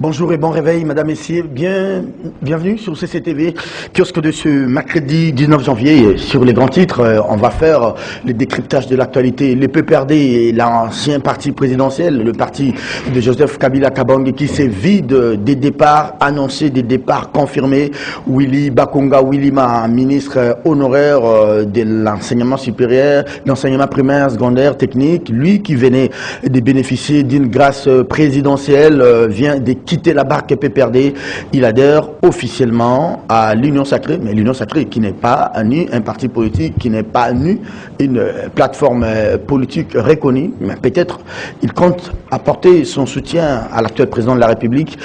Bonjour et bon réveil, madame, messieurs. Bienvenue sur CCTV, kiosque de ce mercredi 19 janvier. Sur les grands titres, on va faire le décryptage de l'actualité. Le PPRD et l'ancien parti présidentiel, le parti de Joseph Kabila Kabange, qui s'est vide des départs annoncés, des départs confirmés. Willy Bakonga Willima, ministre honoraire de l'enseignement supérieur, l'enseignement primaire, secondaire, technique, lui qui venait de bénéficier d'une grâce présidentielle, vient de quitter la barque PPRD. Il adhère officiellement à l'Union Sacrée, mais l'Union Sacrée qui n'est pas ni un parti politique, qui n'est pas ni une plateforme politique reconnue, mais peut-être il compte apporter son soutien à l'actuel président de la République,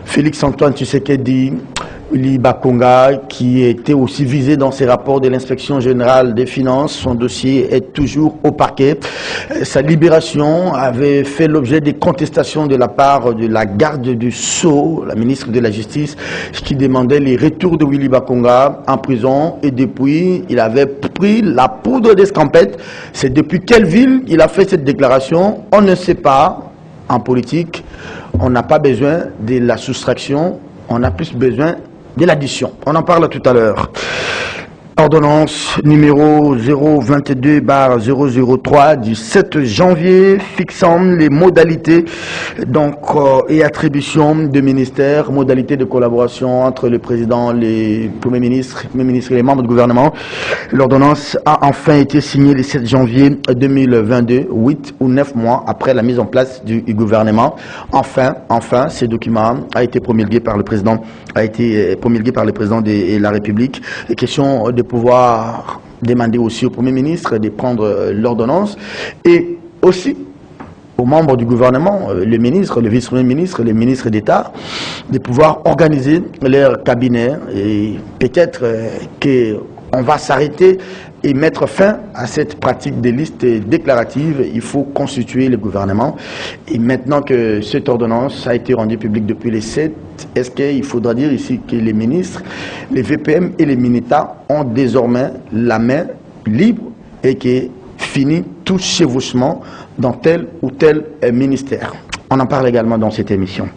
Félix-Antoine Tshisekedi. Willy Bakonga, qui était aussi visé dans ses rapports de l'inspection générale des finances. Son dossier est toujours au parquet. Sa libération avait fait l'objet des contestations de la part de la garde du Sceau, la ministre de la Justice, qui demandait les retours de Willy Bakonga en prison. Et depuis, il avait pris la poudre d'escampette. C'est depuis quelle ville il a fait cette déclaration? On ne sait pas. En politique, on n'a pas besoin de la soustraction, on a plus besoin de l'addition. On en parle tout à l'heure. Ordonnance numéro 022/003 du 7 janvier fixant les modalités et attributions de ministères, modalités de collaboration entre le président, les premiers ministres et les membres du gouvernement. L'ordonnance a enfin été signée le 7 janvier 2022, 8 ou 9 mois après la mise en place du gouvernement. Enfin, ce document a été promulgué par le président, de la République. Question de pouvoir demander aussi au Premier ministre de prendre l'ordonnance et aussi aux membres du gouvernement, le ministre, le vice-premier ministre, les ministres d'État, de pouvoir organiser leur cabinet et peut-être qu'on va s'arrêter et mettre fin à cette pratique des listes déclaratives. Il faut constituer le gouvernement. Et maintenant que cette ordonnance a été rendue publique depuis les 7, est-ce qu'il faudra dire ici que les ministres, les VPM et les Mineta ont désormais la main libre et que finit tout chevauchement dans tel ou tel ministère? On en parle également dans cette émission.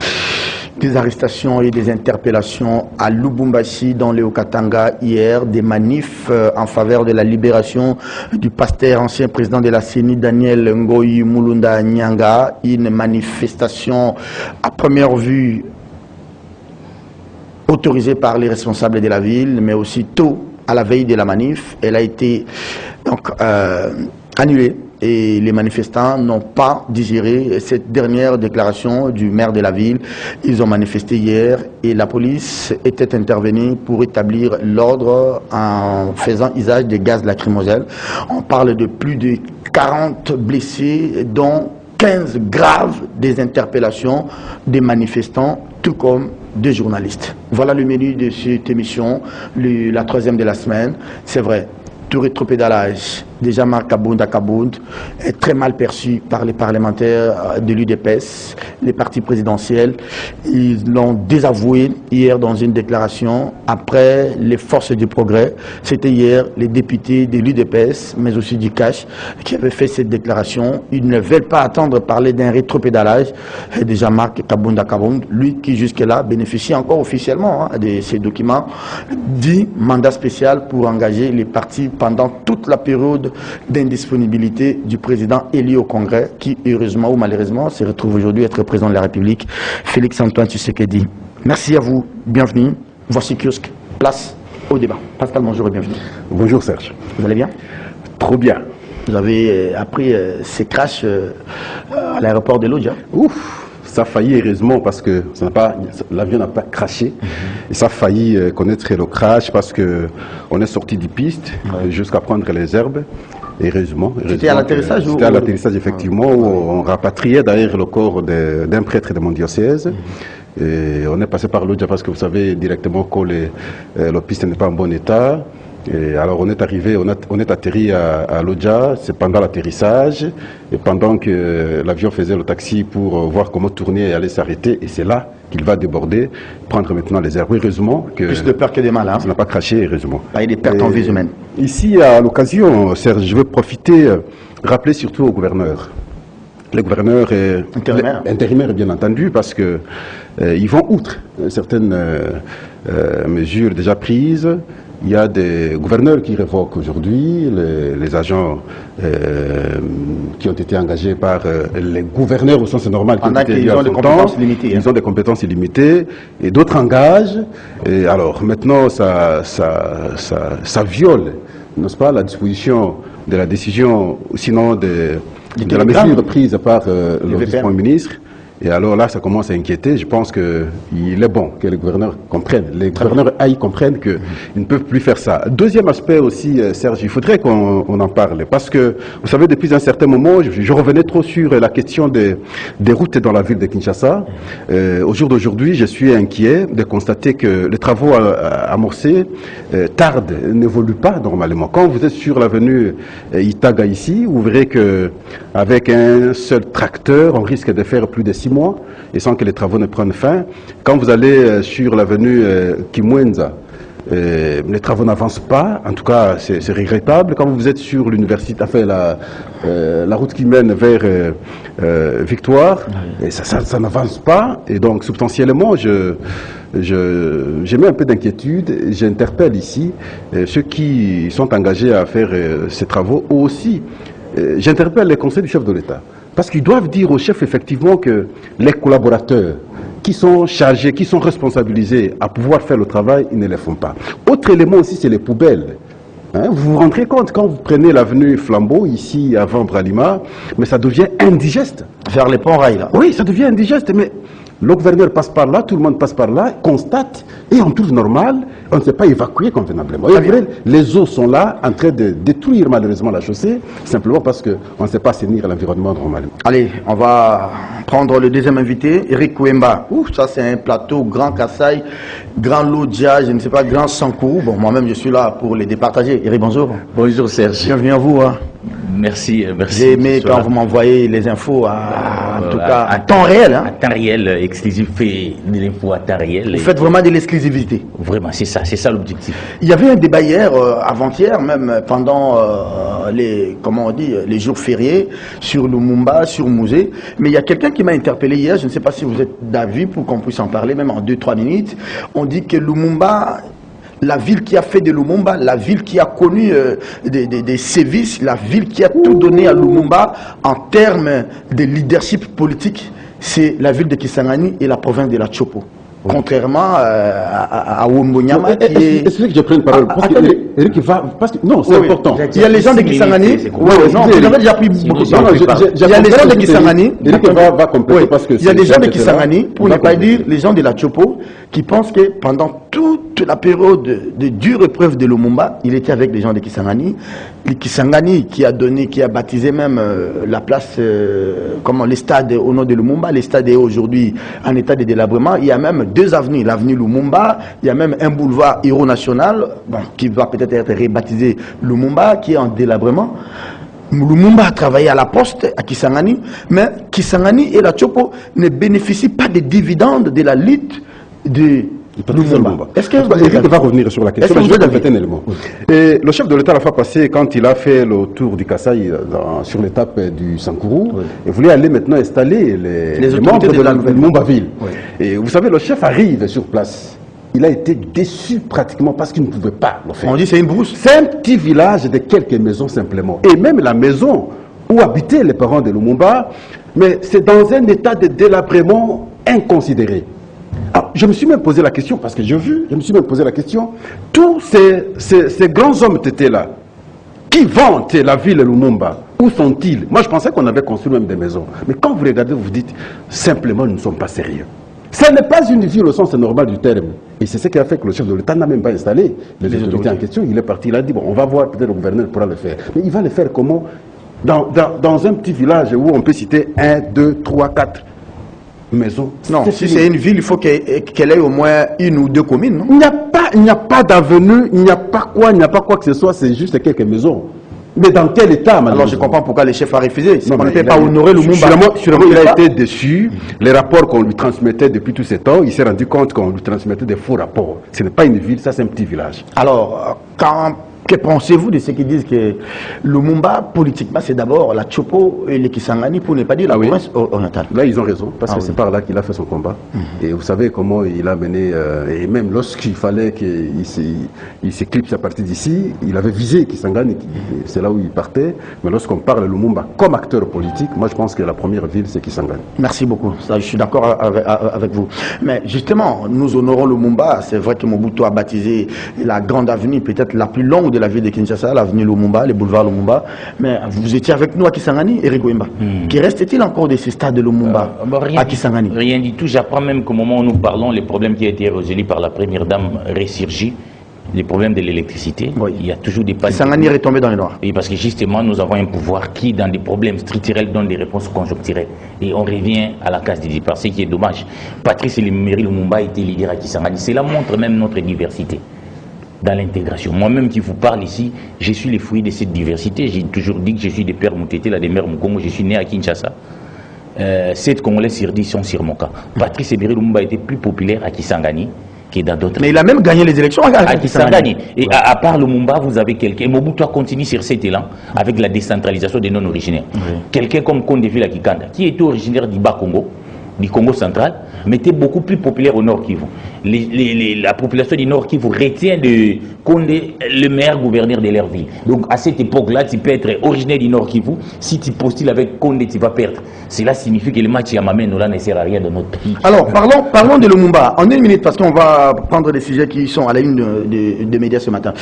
Des arrestations et des interpellations à Lubumbashi dans le Haut-Katanga hier, des manifs en faveur de la libération du pasteur ancien président de la CENI Daniel Ngoyi Mulunda Nyanga, une manifestation à première vue autorisée par les responsables de la ville, mais aussi tôt à la veille de la manif, elle a été donc annulée. Et les manifestants n'ont pas digéré cette dernière déclaration du maire de la ville. Ils ont manifesté hier et la police était intervenue pour établir l'ordre en faisant usage des gaz lacrymogènes. On parle de plus de 40 blessés, dont 15 graves, des interpellations des manifestants, tout comme des journalistes. Voilà le menu de cette émission, la troisième de la semaine. C'est vrai. Tout rétropédalage, déjà Marc Kabound est très mal perçu par les parlementaires de l'UDPS, les partis présidentiels. Ils l'ont désavoué hier dans une déclaration après les forces du progrès. C'était hier les députés de l'UDPS, mais aussi du CACH, qui avaient fait cette déclaration. Ils ne veulent pas attendre parler d'un rétropédalage. Et déjà Marc Kabound, lui qui jusque-là bénéficie encore officiellement de ces documents, dit mandat spécial pour engager les partis pendant toute la période d'indisponibilité du président élu au Congrès, qui heureusement ou malheureusement se retrouve aujourd'hui être président de la République, Félix-Antoine Tshisekedi. Merci à vous, bienvenue. Voici Kiosque, place au débat. Pascal, bonjour et bienvenue. Bonjour Serge. Vous allez bien? Trop bien. Vous avez appris ces crashs à l'aéroport de Lodja? Ouf, ça a failli heureusement parce que l'avion n'a pas crashé. Et ça a failli connaître le crash parce qu'on est sorti du piste jusqu'à prendre les herbes. Heureusement. C'était à l'atterrissage? C'était à l'atterrissage, effectivement, où on rapatriait derrière le corps d'un prêtre de mon diocèse. Et on est passé par Lodja parce que vous savez directement que la piste n'est pas en bon état. Et alors on est arrivé, on est atterri à Lodja, c'est pendant l'atterrissage, et pendant que l'avion faisait le taxi pour voir comment tourner et aller s'arrêter, et c'est là qu'il va déborder, prendre maintenant les herbes. Heureusement que... Plus de peur que des mal, hein. Ça n'a pas craché, heureusement. Pas des pertes en vie humaines. Ici, à l'occasion, Serge, je veux profiter, rappeler surtout au gouverneur, les gouverneurs intérimaires, bien entendu, parce que ils vont outre certaines mesures déjà prises. Il y a des gouverneurs qui révoquent aujourd'hui les agents qui ont été engagés par les gouverneurs au sens normal. Ils ont des compétences limitées. Ils ont des compétences illimitées et d'autres engagent. Et alors maintenant, ça viole, n'est-ce pas, la disposition de la décision, sinon de la mesure prise par le vice-premier ministre. Et alors là, ça commence à inquiéter. Je pense qu'il est bon que les gouverneurs comprennent, les gouverneurs comprennent qu'ils ne peuvent plus faire ça. Deuxième aspect aussi, Serge, il faudrait qu'on en parle. Parce que, vous savez, depuis un certain moment, je revenais trop sur la question des routes dans la ville de Kinshasa. Au jour d'aujourd'hui, je suis inquiet de constater que les travaux amorcés tardent, n'évoluent pas normalement. Quand vous êtes sur l'avenue Itaga ici, vous verrez qu'avec un seul tracteur, on risque de faire plus de 6 mois et sans que les travaux ne prennent fin. Quand vous allez sur l'avenue Kimwenza, les travaux n'avancent pas, en tout cas c'est regrettable. Quand vous êtes sur l'université, la route qui mène vers Victoire, et ça n'avance pas, et donc substantiellement j'ai mis un peu d'inquiétude. J'interpelle ici ceux qui sont engagés à faire ces travaux aussi. J'interpelle les conseils du chef de l'État. Parce qu'ils doivent dire au chef effectivement que les collaborateurs qui sont chargés, qui sont responsabilisés à pouvoir faire le travail, ils ne le font pas. Autre élément aussi, c'est les poubelles. Vous vous rendrez compte, quand vous prenez l'avenue Flambeau, ici avant Bralima, mais ça devient indigeste. Vers les ponts-rails, là. Oui, ça devient indigeste, mais le gouverneur passe par là, tout le monde passe par là, constate, et on trouve normal, on ne s'est pas évacué convenablement. Les eaux sont là, en train de détruire malheureusement la chaussée, simplement parce qu'on ne sait pas assainir l'environnement normalement. Allez, on va prendre le deuxième invité, Eric Kouemba. Ouf, ça c'est un plateau Grand Kassai, Grand Lodja, je ne sais pas, Grand Sankourou. Bon, moi-même je suis là pour les départager. Eric, bonjour. Bonjour Serge. Bienvenue à vous. Hein. Merci. J'ai aimé quand vous m'envoyez les infos en tout cas à temps réel. Hein. À temps réel, exclusif, et de l'info à temps réel. Vous faites vraiment de l'exclusivité. Vraiment, c'est ça l'objectif. Il y avait un débat hier, avant-hier, même pendant les jours fériés, sur Lumumba, sur Mouzé. Mais il y a quelqu'un qui m'a interpellé hier, je ne sais pas si vous êtes d'avis pour qu'on puisse en parler, même en 2-3 minutes. On dit que Lumumba, la ville qui a fait de Lumumba, la ville qui a connu des sévices, la ville qui a tout donné à Lumumba en termes de leadership politique, c'est la ville de Kisangani et la province de la Chopo. Contrairement à Wombonyama qui est... Est-ce que je prenne parole? Eric va... Parce que, non, c'est important. Il y a les gens de Kisangani... Non, vous avez déjà pris beaucoup de temps. Il y a les gens de Kisangani... Eric va compléter parce que... Il y a des gens de Kisangani, pour ne pas dire les gens de la Chopo, qui pensent que pendant toute la période de dure épreuve de Lumumba, il était avec les gens de Kisangani. Les Kisangani qui a baptisé même la place, les stades au nom de Lumumba. Les stades est aujourd'hui en état de délabrement. Il y a même 2 avenues, l'avenue Lumumba, il y a même un boulevard Héros National, qui va peut-être être rebaptisé Lumumba, qui est en délabrement. Lumumba a travaillé à la poste à Kisangani, mais Kisangani et la Chopo ne bénéficient pas des dividendes de la lutte de Lumumba. Est-ce que Eric va revenir sur la question? Je vais compléter un élément. Et le chef de l'État la fois passée, quand il a fait le tour du Kassai sur l'étape du Sankourou, il voulait aller maintenant installer les membres de la Lumumba ville. Oui. Et vous savez, le chef arrive sur place. Il a été déçu pratiquement parce qu'il ne pouvait pas le faire. On dit c'est une brousse. C'est un petit village de quelques maisons simplement. Et même la maison où habitaient les parents de Lumumba, mais c'est dans un état de délabrement inconsidéré. Alors, je me suis même posé la question, parce que je me suis même posé la question, tous ces grands hommes étaient là, qui vantent la ville de Lumumba, où sont-ils? Moi je pensais qu'on avait construit même des maisons. Mais quand vous regardez, vous dites, simplement nous ne sommes pas sérieux. Ce n'est pas une ville au sens normal du terme. Et c'est ce qui a fait que le chef de l'État n'a même pas installé les autorités en question. Il est parti, il a dit, bon, on va voir, peut-être le gouverneur pourra le faire. Mais il va le faire comment? Dans un petit village où on peut citer 1, 2, 3, 4 maisons. Non, si c'est une ville, il faut qu'elle ait au moins 1 ou 2 communes, non? Il n'y a pas d'avenue, il n'y a pas quoi que ce soit, c'est juste quelques maisons. Mais dans quel état, madame? Alors je comprends pourquoi le chef a refusé. On ne peut pas honorer Lumumba. Sûrement, il a été déçu. Les rapports qu'on lui transmettait depuis tous ces temps, il s'est rendu compte qu'on lui transmettait des faux rapports. Ce n'est pas une ville, ça c'est un petit village. Alors, quand Que pensez-vous de ceux qui disent que Lumumba, politiquement, c'est d'abord la Tchopo et les Kisangani, pour ne pas dire la province orientale? Là, ils ont raison, parce que c'est par là qu'il a fait son combat. Et vous savez comment il a mené, et même lorsqu'il fallait qu'il s'éclipse à partir d'ici, il avait visé Kisangani, c'est là où il partait. Mais lorsqu'on parle de Lumumba comme acteur politique, moi je pense que la première ville, c'est Kisangani. Merci beaucoup, ça, je suis d'accord avec vous. Mais justement, nous honorons Lumumba. C'est vrai que Mobutu a baptisé la grande avenue, peut-être la plus longue de la ville de Kinshasa, l'avenue Lumumba, le boulevard Lumumba. Mais vous étiez avec nous à Kisangani, Eric Wimba. Qui reste-t-il encore de ces stades de Lumumba à Kisangani? Rien du tout. J'apprends même qu'au moment où nous parlons, les problèmes qui ont été résolus par la première dame ressurgit. Les problèmes de l'électricité, il y a toujours des pannes. Kisangani est retombé dans les noirs. Et parce que justement, nous avons un pouvoir qui, dans des problèmes structurels, donne des réponses conjoncturelles. Et on revient à la case des départ, ce qui est dommage. Patrice Emery Lumumba était leader à Kisangani. Cela montre même notre diversité dans l'intégration. Moi-même qui vous parle ici, je suis le fruit de cette diversité. J'ai toujours dit que je suis des pères Moutete, la des mères Mukongo. Je suis né à Kinshasa. 7 Congolais sur 10 sont sur mon cas. Patrice Emery Lumumba était plus populaire à Kisangani que dans d'autres. Mais il a même gagné les élections à Kisangani. Et à part Lumumba, vous avez quelqu'un. Mobutu a continué sur cet élan avec la décentralisation des non-originaires. Quelqu'un comme Kondeville Kikanda, qui était originaire du Bas-Congo, du Congo central, mais était beaucoup plus populaire au Nord Kivu. La population du Nord Kivu retient de Condé le meilleur gouverneur de leur ville. Donc à cette époque-là, tu peux être originaire du Nord Kivu. Si tu postules avec Condé, tu vas perdre. Cela signifie que le match Yamamène là ne sert à rien dans notre pays. Alors parlons de Lumumba en une minute, parce qu'on va prendre des sujets qui sont à la une des médias ce matin.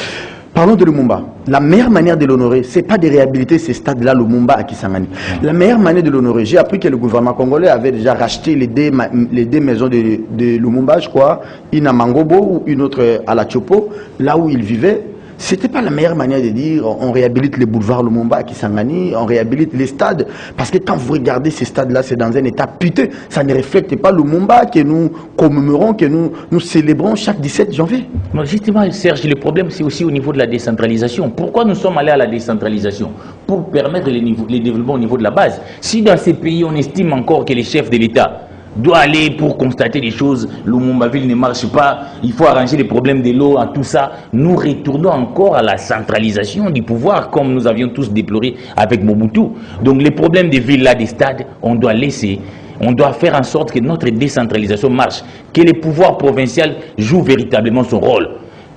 Parlons de Lumumba. La meilleure manière de l'honorer, c'est pas de réhabiliter ces stades-là, Lumumba à Kisangani. La meilleure manière de l'honorer, j'ai appris que le gouvernement congolais avait déjà racheté les deux maisons de Lumumba, je crois, une à Mangobo ou une autre à la Tchopo, là où il vivait. C'était pas la meilleure manière de dire on réhabilite les boulevards Lumumba à Kisangani, on réhabilite les stades, parce que quand vous regardez ces stades-là, c'est dans un état piteux. Ça ne reflète pas Lumumba que nous commémorons, que nous célébrons chaque 17 janvier. Justement, Serge, le problème c'est aussi au niveau de la décentralisation. Pourquoi nous sommes allés à la décentralisation? Pour permettre les développements au niveau de la base. Si dans ces pays on estime encore que les chefs de l'État doit aller pour constater des choses, Lumumba-ville ne marche pas, il faut arranger les problèmes de l'eau, tout ça. Nous retournons encore à la centralisation du pouvoir, comme nous avions tous déploré avec Mobutu. Donc les problèmes des villes, là, des stades, on doit laisser, on doit faire en sorte que notre décentralisation marche, que le pouvoir provincial joue véritablement son rôle.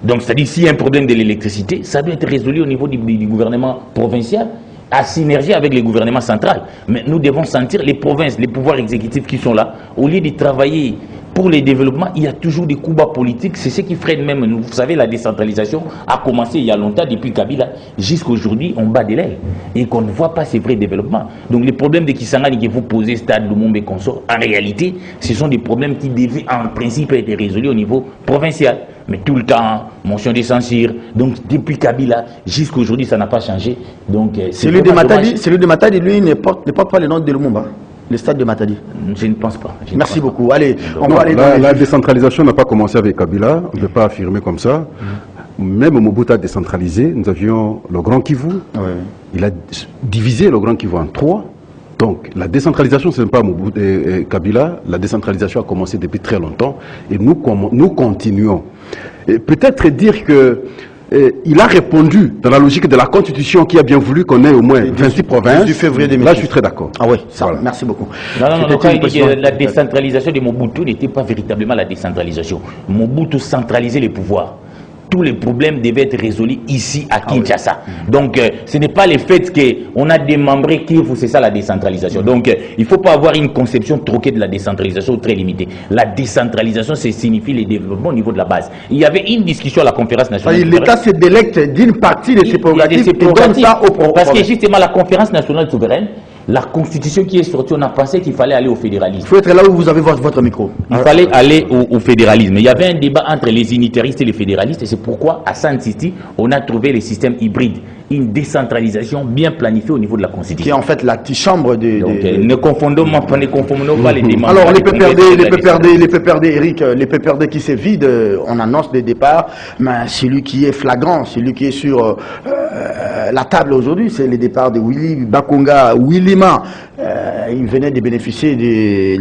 Donc c'est-à-dire s'il y a un problème de l'électricité, ça doit être résolu au niveau du gouvernement provincial, à synergie avec le gouvernement central. Mais nous devons sentir les provinces, les pouvoirs exécutifs qui sont là, au lieu de travailler pour le développement, il y a toujours des coups bas politiques. C'est ce qui freine même, vous savez, la décentralisation a commencé il y a longtemps, depuis Kabila, jusqu'à aujourd'hui, on bat de l'aile. Et qu'on ne voit pas ces vrais développements. Donc les problèmes de Kisangani que vous posez, Stade Lumumba et consorts, en réalité, ce sont des problèmes qui devaient en principe être résolus au niveau provincial. Mais tout le temps, motion de censure. Donc depuis Kabila jusqu'à aujourd'hui, ça n'a pas changé. Donc celui de Matadi, lui, ne porte pas le nom de Lumumba. Le stade de Matadi. Je ne pense pas. Merci beaucoup. Allez, on va aller la décentralisation n'a pas commencé avec Kabila. On ne peut pas affirmer comme ça. Même Mobutu a décentralisé. Nous avions le Grand Kivu. Il a divisé le Grand Kivu en 3. Donc la décentralisation, ce n'est pas Kabila. La décentralisation a commencé depuis très longtemps. Et nous continuons. Peut-être dire que il a répondu dans la logique de la Constitution qui a bien voulu qu'on ait au moins 26 provinces. Du février 2006. Là, je suis très d'accord. Ah oui, ça, voilà. Merci beaucoup. Non, la décentralisation de Mobutu n'était pas véritablement la décentralisation. Mobutu centralisait les pouvoirs. Tous les problèmes devaient être résolus ici à Kinshasa. Donc, ce n'est pas le fait qu'on a démembré Kivu, c'est ça la décentralisation. Donc, il ne faut pas avoir une conception troquée de la décentralisation très limitée. La décentralisation, ça signifie le développement au niveau de la base. Il y avait une discussion à la conférence nationale. L'État se délecte d'une partie de ses prérogatives et donne ça aux provinces. Parce que justement, la conférence nationale souveraine, la constitution qui est sortie, on a pensé qu'il fallait aller au fédéralisme. Il faut être là où vous avez votre micro. Il fallait aller au fédéralisme. Il y avait un débat entre les unitaristes et les fédéralistes, et c'est pourquoi à San City, on a trouvé les systèmes hybrides. une décentralisation bien planifiée au niveau de la Constitution. Qui est en fait l'antichambre de... Donc, ne confondons pas les démembrements. Alors les PPRD, Eric, les PPRD qui se vident, on annonce des départs, mais celui qui est flagrant, celui qui est sur la table aujourd'hui, c'est le départ de Willy Bakonga, Willima. Il venait de bénéficier de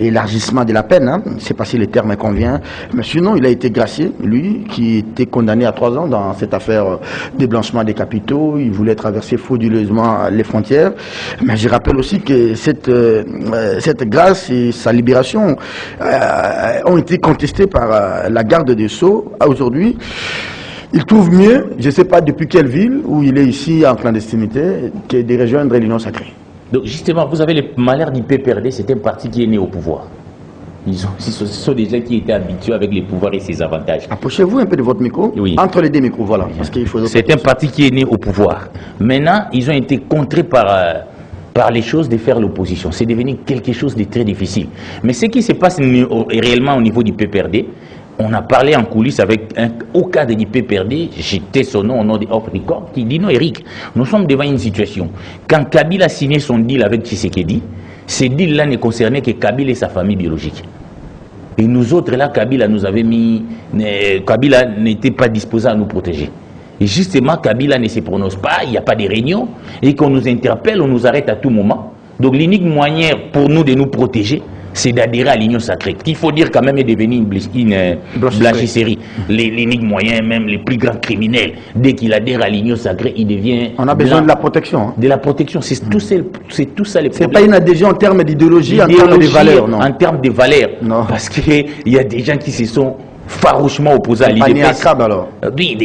l'élargissement de la peine, hein. C'est pas si le terme convient, mais sinon il a été gracié, lui qui était condamné à 3 ans dans cette affaire de blanchiment des capitaux. Il voulait traverser frauduleusement les frontières, mais je rappelle aussi que cette grâce et sa libération ont été contestées par la garde des Sceaux. Aujourd'hui, il trouve mieux, je ne sais pas depuis quelle ville où il est ici en clandestinité, que de rejoindre l'Union sacrée. Donc justement, vous avez le malheur du PPRD, c'est un parti qui est né au pouvoir. Ce sont des gens qui étaient habitués avec les pouvoirs et ses avantages. Approchez-vous un peu de votre micro, oui. Entre les deux micros, voilà. C'est un parti qui est né au pouvoir. Maintenant, ils ont été contrés par les choses de faire l'opposition. C'est devenu quelque chose de très difficile. Mais ce qui se passe réellement au niveau du PPRD, on a parlé en coulisses avec au cadre du PPRD, j'étais son nom au nom de Off Record, qui dit non, Eric, nous sommes devant une situation. Quand Kabila a signé son deal avec Tshisekedi, ce deal-là ne concernait que Kabila et sa famille biologique. Et nous autres, là, Kabila nous avait mis... Kabila n'était pas disposé à nous protéger. Et justement, Kabila ne se prononce pas, il n'y a pas de réunion, et qu'on nous interpelle, on nous arrête à tout moment. Donc l'unique moyen pour nous de nous protéger, c'est d'adhérer à l'Union sacrée. Il faut dire quand même est devenu une blanchisserie. L'unique moyen, même les plus grands criminels, dès qu'il adhère à l'Union sacrée, il devient... On a besoin de la protection. Hein. De la protection, c'est tout ça les problèmes. C'est pas une adhésion en termes d'idéologie, en termes de valeurs, non. En termes de valeurs, non. Parce qu'il y a des gens qui se sont farouchement opposés à l'IDPS. Alors. Oui,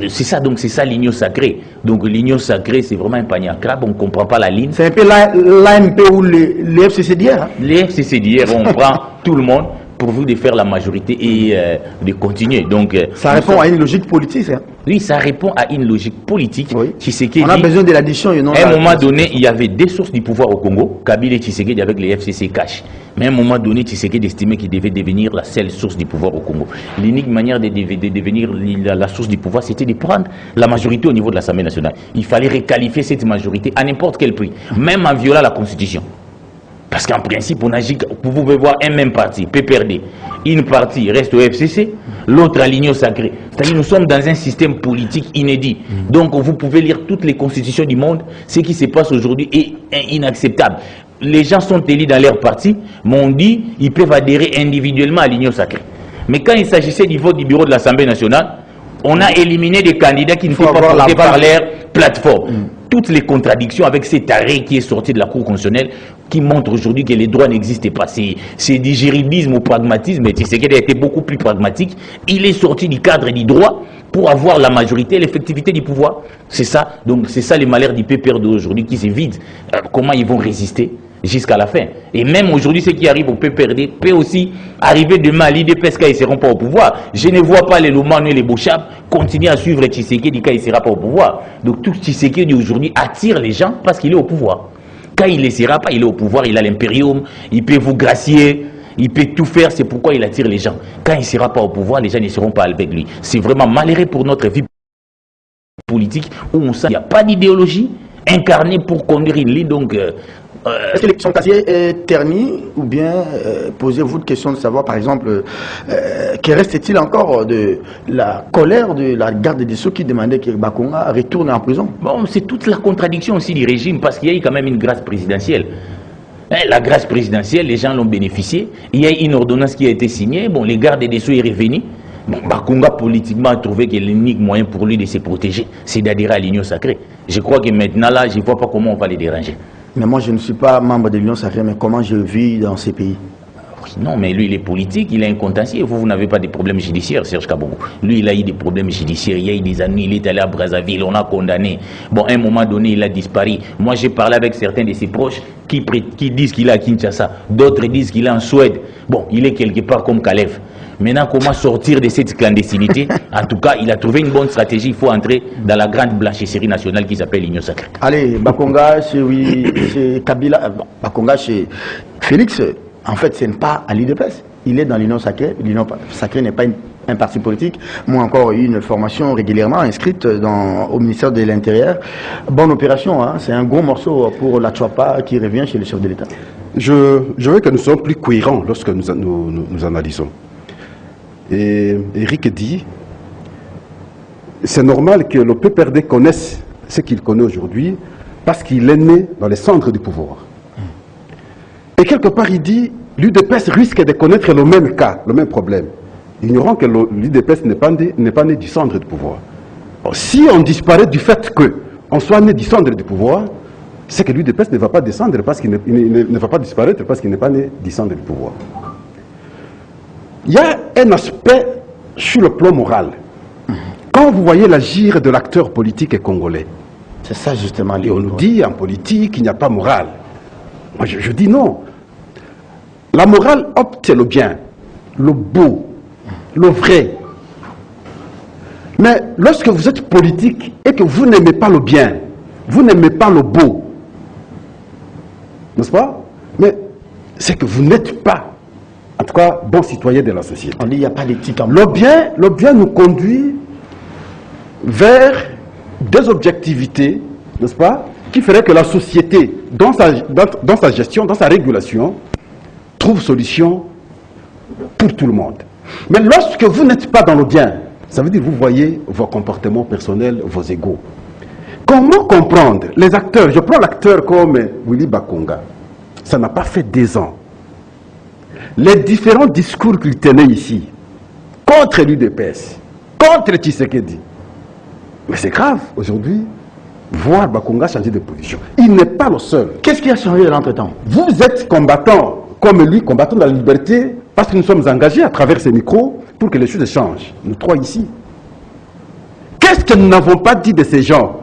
c'est ça, donc c'est ça l'Union sacrée. Donc l'Union sacrée, c'est vraiment un panier à crabe, on ne comprend pas la ligne. C'est un peu l'AMP ou les FCC d'hier. Hein. Les FCC d'hier, on prend tout le monde pour vous de faire la majorité et de continuer. Donc, ça répond à une logique politique, ça. Oui, ça répond à une logique politique. Oui. Tshisekedi, on a besoin de l'addition et non. À un moment donné, il y avait deux sources du pouvoir au Congo, Kabila et Tshisekedi avec les FCC cash. Mais à un moment donné, Tshisekedi estimait qu'il devait devenir la seule source du pouvoir au Congo. L'unique manière de devenir la source du pouvoir, c'était de prendre la majorité au niveau de l'Assemblée nationale. Il fallait requalifier cette majorité à n'importe quel prix, même en violant la Constitution. Parce qu'en principe, on agit, vous pouvez voir un même parti, PPRD. Une partie reste au FCC, l'autre à l'Union sacrée. C'est-à-dire nous sommes dans un système politique inédit. Donc vous pouvez lire toutes les constitutions du monde. Ce qui se passe aujourd'hui est inacceptable. Les gens sont élus dans leur parti, mais on dit qu'ils peuvent adhérer individuellement à l'Union sacrée. Mais quand il s'agissait du vote du bureau de l'Assemblée nationale, on a éliminé des candidats qui ne sont pas portés par leur plateforme. Toutes les contradictions avec cet arrêt qui est sorti de la Cour constitutionnelle qui montre aujourd'hui que les droits n'existent pas. C'est du juridisme au pragmatisme, et Tshisekedi a été beaucoup plus pragmatique. Il est sorti du cadre du droit pour avoir la majorité et l'effectivité du pouvoir. C'est ça. Donc c'est ça les malheurs du PPR d'aujourd'hui qui se vident. Comment ils vont résister jusqu'à la fin. Et même aujourd'hui, ceux qui arrivent au PPRD peuvent aussi arriver demain à l'IDPS quand ils ne seront pas au pouvoir. Je ne vois pas les Lomano et les Bouchab continuer à suivre Tshisekedi quand il ne sera pas au pouvoir. Donc tout Tshisekedi aujourd'hui attire les gens parce qu'il est au pouvoir. Quand il ne sera pas, il est au pouvoir, il a l'impérium, il peut vous gracier, il peut tout faire, c'est pourquoi il attire les gens. Quand il ne sera pas au pouvoir, les gens ne seront pas avec lui. C'est vraiment malheureux pour notre vie politique où on sent qu'il n'y a pas d'idéologie incarnée pour conduire une ligne. Donc, est-ce que l'élection casier est ternie ou bien posez-vous de question de savoir par exemple que reste-t-il encore de la colère de la garde des Sceaux qui demandait que Bakonga retourne en prison? Bon, c'est toute la contradiction aussi du régime parce qu'il y a eu quand même une grâce présidentielle. La grâce présidentielle, les gens l'ont bénéficié. Il y a une ordonnance qui a été signée. Bon, les gardes des Sceaux est revenu. Bon, Bakonga politiquement a trouvé que l'unique moyen pour lui de se protéger, c'est d'adhérer à l'Union sacrée. Je crois que maintenant là, je ne vois pas comment on va les déranger. Mais moi, je ne suis pas membre de l'Union sacrée, mais comment je vis dans ces pays? Oui, non, mais lui, il est politique, il est un contentieux. Vous n'avez pas de problèmes judiciaires, Serge Kabogo. Lui, il a eu des problèmes judiciaires. Il y a eu des années, il est allé à Brazzaville, on a condamné. Bon, à un moment donné, il a disparu. Moi, j'ai parlé avec certains de ses proches qui disent qu'il est à Kinshasa. D'autres disent qu'il est en Suède. Bon, il est quelque part comme Kalev. Maintenant, comment sortir de cette clandestinité? En tout cas, il a trouvé une bonne stratégie. Il faut entrer dans la grande blanchisserie nationale qui s'appelle l'Union sacrée. Allez, Bakonga, chez Kabila, Bakonga, chez Félix, en fait, ce n'est pas à l'IDPS. Il est dans l'Union sacrée. L'Union sacrée n'est pas une un parti politique. Moi encore eu une formation régulièrement inscrite au ministère de l'Intérieur. Bonne opération, hein? C'est un gros morceau pour la Chouapa qui revient chez le chef de l'État. Je veux que nous soyons plus cohérents lorsque nous analysons. Et Eric dit, c'est normal que le PPRD connaisse ce qu'il connaît aujourd'hui parce qu'il est né dans les cendres du pouvoir. Et quelque part, il dit, l'UDPS risque de connaître le même cas, le même problème, ignorant que l'UDPS n'est pas né du centre du pouvoir. Alors, si on disparaît du fait qu'on soit né du centre du pouvoir, c'est que l'UDPS ne va pas descendre parce qu'il ne va pas disparaître parce qu'il n'est pas né du centre du pouvoir. Il y a un aspect sur le plan moral. Quand vous voyez l'agir de l'acteur politique congolais, c'est ça justement. Et on nous dit en politique il n'y a pas morale. Moi je dis non. La morale opte le bien, le beau, le vrai. Mais lorsque vous êtes politique et que vous n'aimez pas le bien, vous n'aimez pas le beau, n'est-ce pas? Mais c'est que vous n'êtes pas, en tout cas, bon citoyen de la société. On dit qu'il n'y a pas d'éthique en le bien nous conduit vers des objectivités, n'est-ce pas, qui ferait que la société, dans sa gestion, dans sa régulation, trouve solution pour tout le monde. Mais lorsque vous n'êtes pas dans le bien, ça veut dire que vous voyez vos comportements personnels, vos égos. Comment comprendre les acteurs? Je prends l'acteur comme Willy Bakonga. Ça n'a pas fait 2 ans. Les différents discours qu'il tenait ici, contre l'UDPS, contre Tshisekedi. Mais c'est grave, aujourd'hui, voir Bakonga changer de position. Il n'est pas le seul. Qu'est-ce qui a changé l'entretemps? Vous êtes combattant, comme lui, combattant de la liberté, parce que nous sommes engagés à travers ces micros pour que les choses changent. Nous 3 ici. Qu'est-ce que nous n'avons pas dit de ces gens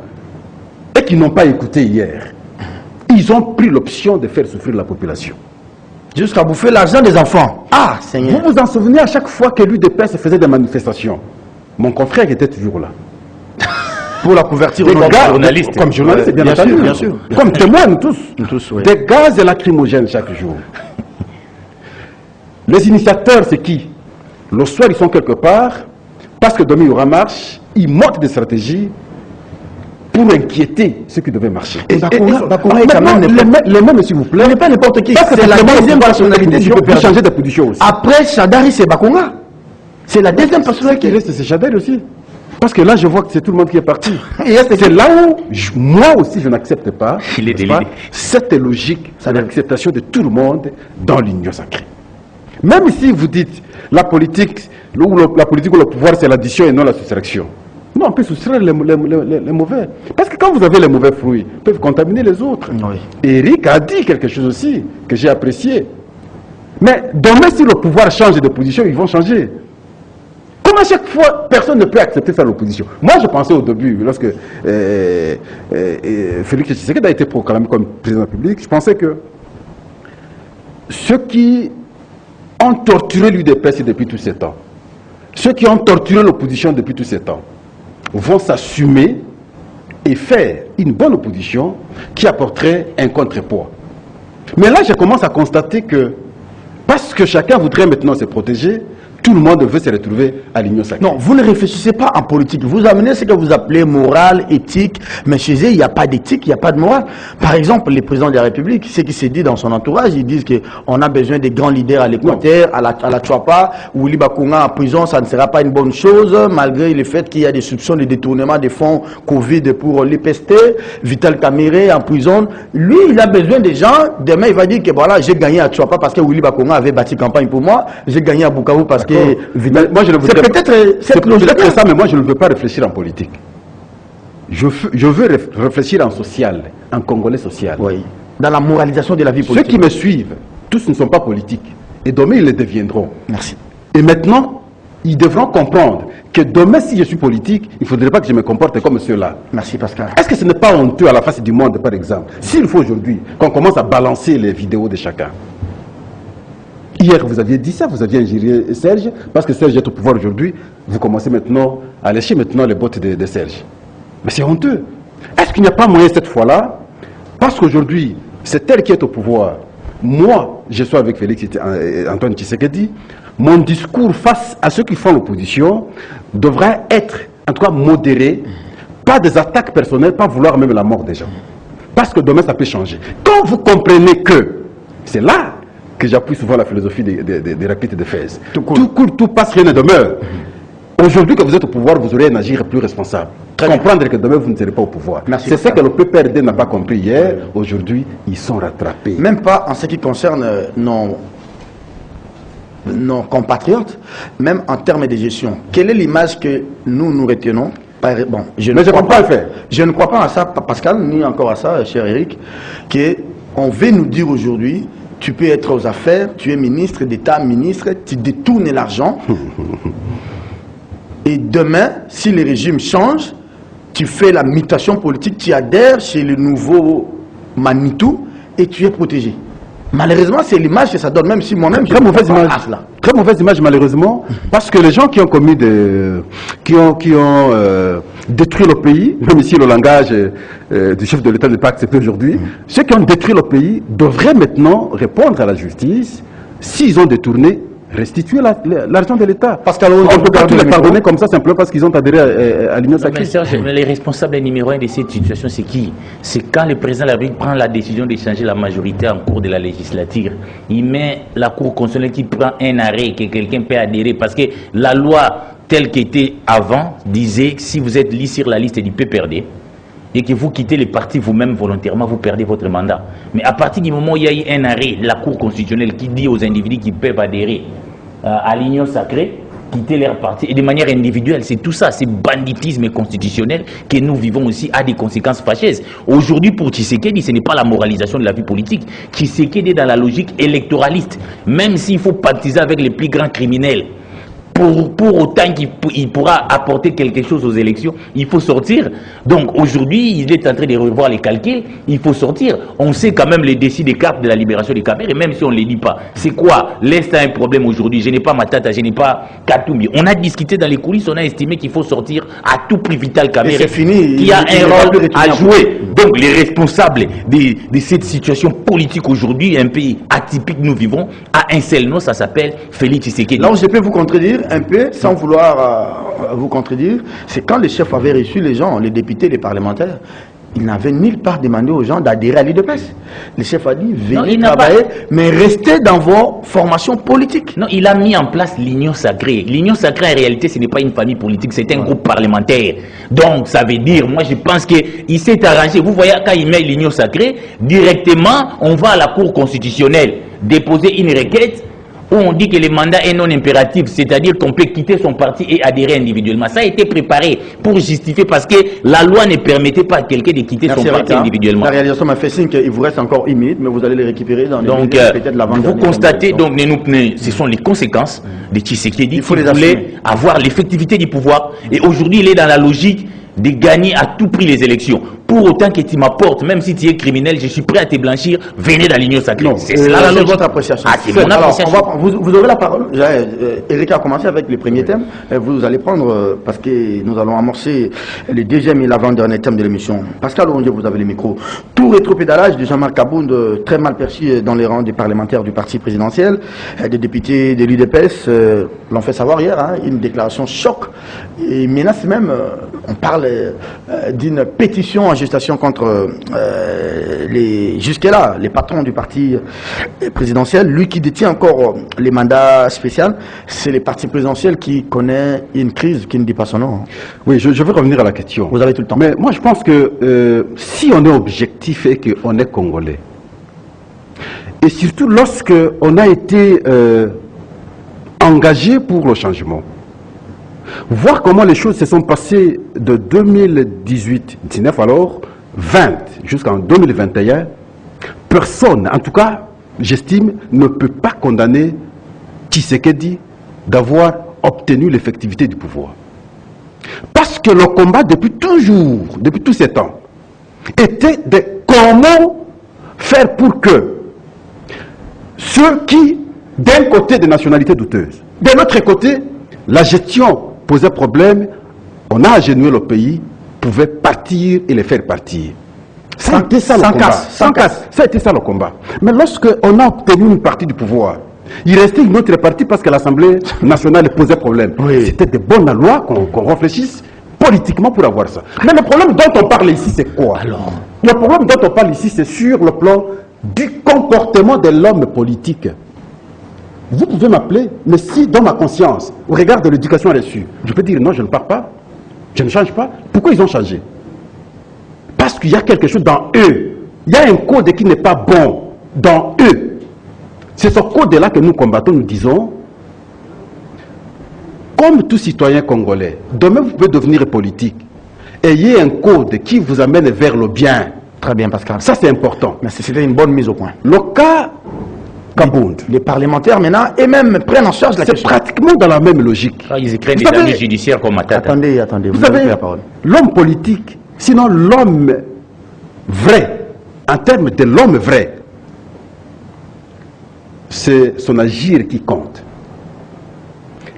et qui n'ont pas écouté hier? Ils ont pris l'option de faire souffrir la population. Jusqu'à bouffer l'argent des enfants. Ah, Seigneur. Vous vous en souvenez à chaque fois que l'UDPS faisait des manifestations? Mon confrère était toujours là. Pour la couverture journaliste. Comme journaliste, bien entendu. Bien sûr. Comme témoins, nous tous. Nous tous, oui. Des gaz lacrymogènes chaque jour. Les initiateurs, c'est qui? Le soir, ils sont quelque part, parce que demain, il y aura marche, ils montent des stratégies pour inquiéter ceux qui devaient marcher. Et Bakonga est quand même les mêmes, s'il vous plaît. n'est pas n'importe qui. C'est la deuxième personnalité du peut changer de position aussi. Après Chadari, c'est Bakonga. C'est la deuxième personnalité. Qui reste, c'est Chadari aussi. Parce que là, je vois que c'est tout le monde qui est parti. C'est là où, moi aussi, je n'accepte pas, cette logique, c'est l'acceptation de tout le monde dans l'union sacrée. Même si vous dites la politique ou le pouvoir, c'est l'addition et non la soustraction. Non, on peut soustraire les mauvais. Parce que quand vous avez les mauvais fruits, ils peuvent contaminer les autres. Oui. Eric a dit quelque chose aussi que j'ai apprécié. Mais demain, si le pouvoir change de position, ils vont changer. Comme à chaque fois, personne ne peut accepter faire l'opposition. Moi, je pensais au début, lorsque Félix Tshisekedi a été proclamé comme président de la République, je pensais que ceux qui ont torturé l'UDPS depuis tous ces temps, ceux qui ont torturé l'opposition depuis tous ces temps, vont s'assumer et faire une bonne opposition qui apporterait un contrepoids. Mais là, je commence à constater que, parce que chacun voudrait maintenant se protéger, tout le monde veut se retrouver à l'union sacrée. Non, vous ne réfléchissez pas en politique. Vous amenez ce que vous appelez morale, éthique, mais chez eux, il n'y a pas d'éthique, il n'y a pas de morale. Par exemple, les présidents de la République, ce qui s'est dit dans son entourage, ils disent qu'on a besoin des grands leaders à l'Équateur, à la Chouapa, Willy Bakonga en prison, ça ne sera pas une bonne chose, malgré le fait qu'il y a des soupçons de détournement des fonds Covid pour l'IPST, Vital Kamere en prison. Lui, il a besoin des gens. Demain, il va dire que voilà, j'ai gagné à Chouapa parce que Willy Bakonga avait bâti campagne pour moi, j'ai gagné à Bukavu parce que moi, je c'est peut-être cette logique ça, mais moi je ne veux pas réfléchir en politique. Je veux réfléchir en social, en congolais social. Oui. Dans la moralisation de la vie politique. Ceux qui me suivent, tous ne sont pas politiques. Et demain, ils le deviendront. Merci. Et maintenant, ils devront comprendre que demain, si je suis politique, il ne faudrait pas que je me comporte comme ceux-là. Merci Pascal. Est-ce que ce n'est pas honteux à la face du monde, par exemple, s'il faut aujourd'hui qu'on commence à balancer les vidéos de chacun? Hier, vous aviez dit ça, vous aviez ingéré Serge, parce que Serge est au pouvoir aujourd'hui, vous commencez maintenant à lécher maintenant les bottes de Serge. Mais c'est honteux. Est-ce qu'il n'y a pas moyen cette fois-là, parce qu'aujourd'hui, c'est elle qui est au pouvoir, moi, je suis avec Félix Antoine Tshisekedi, mon discours face à ceux qui font l'opposition devrait être, en tout cas, modéré, pas des attaques personnelles, pas vouloir même la mort des gens. Parce que demain, ça peut changer. Quand vous comprenez que, c'est là que j'appuie souvent la philosophie d'Héraclite de Fès. Tout coule, tout passe, rien ne demeure. Aujourd'hui que vous êtes au pouvoir, vous aurez un agir plus responsable. Comprendre que demain, vous ne serez pas au pouvoir. C'est ce que le PPRD n'a pas compris hier. Aujourd'hui, ils sont rattrapés. Même pas en ce qui concerne nos compatriotes, même en termes de gestion. Quelle est l'image que nous retenons? Bon, je ne crois pas à ça, Pascal, ni encore à ça, cher Eric, qu'on veut nous dire aujourd'hui, tu peux être aux affaires, tu es ministre d'État, ministre, tu détournes l'argent. Et demain, si le régime change, tu fais la mutation politique, tu adhères chez le nouveau Manitou et tu es protégé. Malheureusement, c'est l'image que ça donne, même si moi-même très mauvaise image. Très mauvaise image, malheureusement, parce que les gens qui ont commis qui ont détruit le pays, même si le langage du chef de l'État n'est pas accepté aujourd'hui, ceux qui ont détruit le pays devraient maintenant répondre à la justice s'ils ont détourné. Restituer l'argent de l'État. Parce qu'on ne peut pas les pardonner comme ça simplement parce qu'ils ont adhéré à l'Union sacrée. Mais les responsables numéro 1 de cette situation, c'est qui? C'est quand le président de la République prend la décision de changer la majorité en cours de la législature. Il met la Cour constitutionnelle qui prend un arrêt que quelqu'un peut adhérer. Parce que la loi telle qu'était avant disait que si vous êtes sur la liste du PPRD, et que vous quittez le parti vous-même volontairement, vous perdez votre mandat. Mais à partir du moment où il y a eu un arrêt, la Cour constitutionnelle qui dit aux individus qui peuvent adhérer à l'Union sacrée, quitter leur parti, et de manière individuelle, c'est tout ça, c'est banditisme constitutionnel que nous vivons aussi, a des conséquences fâcheuses. Aujourd'hui, pour Tshisekedi, ce n'est pas la moralisation de la vie politique. Tshisekedi est dans la logique électoraliste, même s'il faut pactiser avec les plus grands criminels. Pour autant qu'il pourra apporter quelque chose aux élections, il faut sortir. Donc aujourd'hui, il est en train de revoir les calculs, il faut sortir. On sait quand même les décis des cartes de la libération des Cameroun, et même si on ne les dit pas. C'est quoi? L'Est a un problème aujourd'hui. Je n'ai pas Matata, je n'ai pas Katumbi. On a discuté dans les coulisses, on a estimé qu'il faut sortir à tout prix Vital Kamerhe, qui a un rôle à jouer. Donc les responsables de cette situation politique aujourd'hui, un pays atypique nous vivons, a un seul nom, ça s'appelle Félix Tshisekedi. Là où je peux vous contredire un peu, sans vouloir vous contredire, c'est quand les chefs avaient reçu les gens, les députés, les parlementaires, ils n'avaient nulle part demandé aux gens d'adhérer à l'UDPS. Le chef a dit, venez travailler, mais restez dans vos formations politiques. Non, il a mis en place l'Union sacrée. L'Union sacrée, en réalité, ce n'est pas une famille politique, c'est un groupe parlementaire. Donc, ça veut dire, moi, je pense qu'il s'est arrangé. Vous voyez, quand il met l'Union sacrée, directement, on va à la Cour constitutionnelle déposer une requête où on dit que le mandat est non impératif, c'est-à-dire qu'on peut quitter son parti et adhérer individuellement. Ça a été préparé pour justifier parce que la loi ne permettait pas à quelqu'un de quitter son parti individuellement. La réalisation m'a fait signe qu'il vous reste encore 1 minute, mais vous allez les récupérer dans les donc, peut-être la vous constatez, donc, ce sont les conséquences de Tshisekedi qui voulait avoir l'effectivité du pouvoir. Et aujourd'hui, il est dans la logique de gagner à tout prix les élections. Pour autant que tu m'apportes, même si tu es criminel, je suis prêt à te blanchir, venez dans l'Union sacrée. C'est votre appréciation. Ah, c'est mon appréciation. Alors, vous aurez la parole. Eric a commencé avec les premiers thèmes. Vous allez prendre, parce que nous allons amorcer le deuxième et l'avant-dernier thème de l'émission. Pascal Orondier, vous avez le micro. Tout rétropédalage de Jean-Marc Abound, très mal perçu dans les rangs des parlementaires du parti présidentiel, des députés de l'UDPS, l'ont fait savoir hier, une déclaration choc et menace même, on parle d'une pétition en gestation contre jusque-là, les patrons du parti présidentiel. Lui qui détient encore les mandats spéciaux, c'est le parti présidentiel qui connaît une crise qui ne dit pas son nom. Oui, je veux revenir à la question. Vous avez tout le temps. Mais moi, je pense que si on est objectif et qu'on est congolais, et surtout lorsque on a été engagé pour le changement, voir comment les choses se sont passées de 2018-19 alors 20 jusqu'en 2021, personne, en tout cas, j'estime, ne peut pas condamner Tshisekedi d'avoir obtenu l'effectivité du pouvoir. Parce que le combat depuis toujours, depuis tous ces temps, était de comment faire pour que ceux qui, d'un côté, des nationalités douteuses, de l'autre côté, la gestion posait problème, on a agenouillé le pays, pouvait partir et les faire partir. Ça a été ça le combat. Sans casse. Ça a été ça le combat. Mais lorsque on a obtenu une partie du pouvoir, il restait une autre partie parce que l'Assemblée nationale posait problème. Oui. C'était de bonnes lois qu'on réfléchisse politiquement pour avoir ça. Mais le problème dont on parle ici, c'est quoi? Alors, le problème dont on parle ici, c'est sur le plan du comportement de l'homme politique. Vous pouvez m'appeler, mais si dans ma conscience, au regard de l'éducation reçue, je peux dire non, je ne pars pas, je ne change pas. Pourquoi ils ont changé? Parce qu'il y a quelque chose dans eux. Il y a un code qui n'est pas bon dans eux. C'est ce code-là que nous combattons, nous disons, comme tout citoyen congolais, demain vous pouvez devenir politique. Ayez un code qui vous amène vers le bien. Très bien, Pascal. Ça, c'est important. Mais c'était une bonne mise au point. Le cas Kabound, Les parlementaires maintenant, et même prennent en charge la c'est question. pratiquement dans la même logique. ils écrivent Vous des savez- amis judiciaires comme Matata. Attendez, vous Vous avez savez, la parole. l'homme politique, sinon l'homme vrai, en termes de l'homme vrai, c'est son agir qui compte.